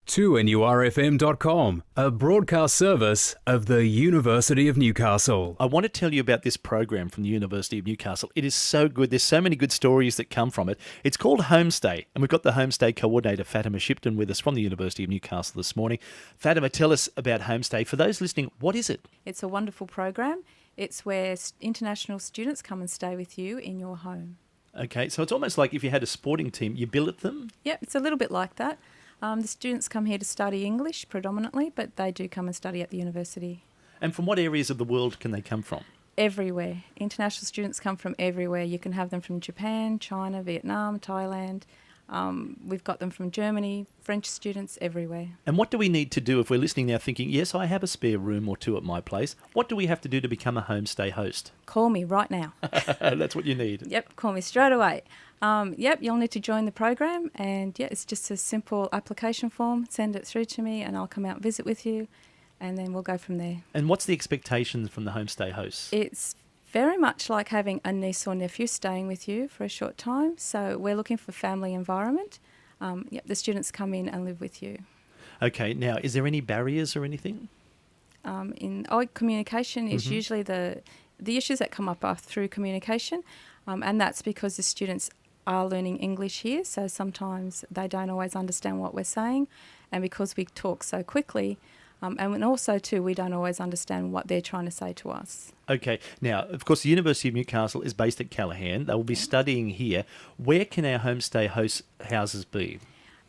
2NURFM.com, a broadcast service of the University of Newcastle. I want to tell you about this program from the University of Newcastle. It is so good. There's so many good stories that come from it. It's called Homestay, and we've got the Homestay Coordinator, Fatima Shipton, with us from the University of Newcastle this morning. Fatima, tell us about Homestay. For those listening, what is it? It's a wonderful program. It's where international students come and stay with you in your home. Okay, so it's almost like if you had a sporting team, you billet them? Yep, it's a little bit like that. The students come here to study English predominantly, but they do come and study at the university. And from what areas of the world can they come from? Everywhere. International students come from everywhere. You can have them from Japan, China, Vietnam, Thailand. We've got them from Germany, French students, everywhere. And what do we need to do if we're listening now thinking, yes, I have a spare room or two at my place. What do we have to do to become a homestay host? Call me right now. That's what you need. Yep, call me straight away. You'll need to join the program, and it's just a simple application form. Send it through to me and I'll come out and visit with you, and then we'll go from there. And what's the expectations from the homestay hosts? It's very much like having a niece or nephew staying with you for a short time. So we're looking for family environment. The students come in and live with you. Okay, now, is there any barriers or anything? Communication is usually the issues that come up are through communication, and that's because the students are learning English here, so sometimes they don't always understand what we're saying, and because we talk so quickly, and also too, we don't always understand what they're trying to say to us. Okay, now, of course, the University of Newcastle is based at Callaghan. They will be studying here. Where can our homestay host houses be?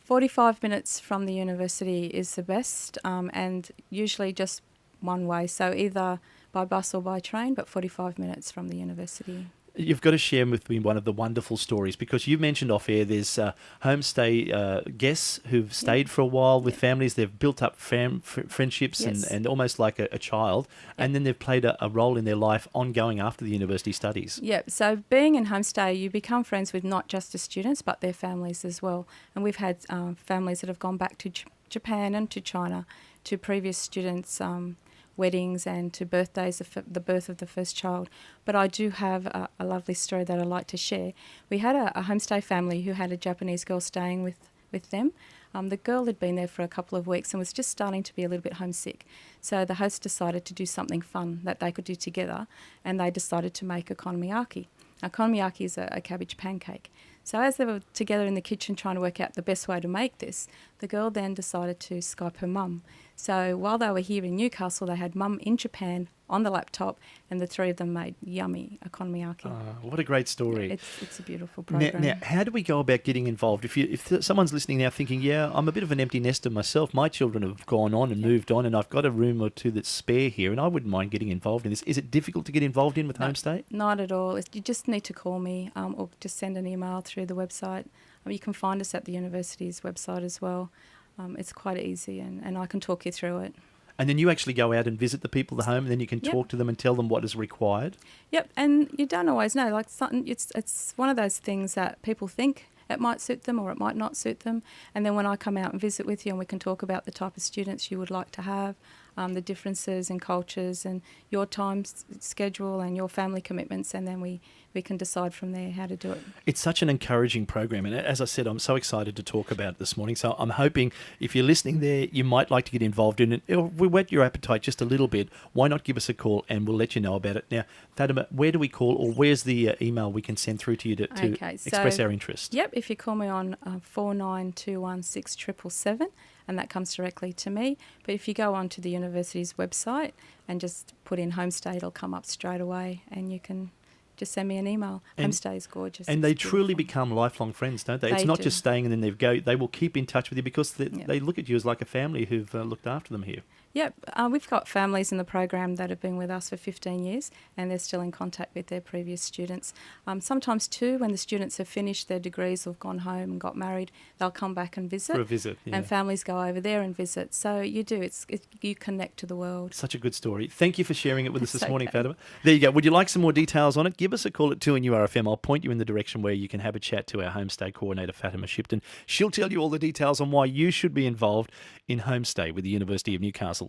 45 minutes from the university is the best, and usually just one way, so either by bus or by train, but 45 minutes from the university. You've got to share with me one of the wonderful stories, because you mentioned off air there's homestay guests who've stayed for a while with families. They've built up friendships and almost like a child, and then they've played a role in their life ongoing after the university studies. Yep, so being in homestay, you become friends with not just the students but their families as well. And we've had families that have gone back to Japan and to China, to previous students' weddings and to birthdays, the birth of the first child. But I do have a lovely story that I'd like to share. We had a homestay family who had a Japanese girl staying with them. The girl had been there for a couple of weeks and was just starting to be a little bit homesick. So the host decided to do something fun that they could do together, and they decided to make okonomiyaki. Okonomiyaki is a cabbage pancake. So as they were together in the kitchen trying to work out the best way to make this, the girl then decided to Skype her mum. So while they were here in Newcastle, they had mum in Japan on the laptop, and the three of them made yummy okonomiyaki. What a great story. It's a beautiful program. Now, how do we go about getting involved? If someone's listening now thinking, yeah, I'm a bit of an empty nester myself, my children have gone on and moved on, and I've got a room or two that's spare here, and I wouldn't mind getting involved in this. Is it difficult to get involved in with Homestay? Not at all. You just need to call me or just send an email through the website. You can find us at the university's website as well. It's quite easy, and I can talk you through it. And then you actually go out and visit the people at home, and then you can talk to them and tell them what is required? Yep, and you don't always know. Like it's one of those things that people think it might suit them or it might not suit them. And then when I come out and visit with you and we can talk about the type of students you would like to have, the differences in cultures and your time schedule and your family commitments, and then we can decide from there how to do it. It's such an encouraging program, and as I said, I'm so excited to talk about it this morning. So I'm hoping if you're listening there, you might like to get involved in it. If we whet your appetite just a little bit, why not give us a call and we'll let you know about it. Now, Fatima, where do we call, or where's the email we can send through to you to express our interest? Yep, if you call me on 49216777, and that comes directly to me. But if you go onto the university's website and just put in Homestay, it'll come up straight away, and you can just send me an email. Homestay is gorgeous. And they truly become lifelong friends, don't they? It's not just staying and then they will keep in touch with you, because they look at you as like a family who've looked after them here. Yep, we've got families in the program that have been with us for 15 years and they're still in contact with their previous students. Sometimes too, when the students have finished their degrees or gone home and got married, they'll come back and visit. For a visit, yeah. And families go over there and visit. So you do, you connect to the world. Such a good story. Thank you for sharing it with us this morning, Fatima. There you go. Would you like some more details on it? Give us a call at 2NURFM. I'll point you in the direction where you can have a chat to our Homestay Coordinator, Fatima Shipton. She'll tell you all the details on why you should be involved in Homestay with the University of Newcastle.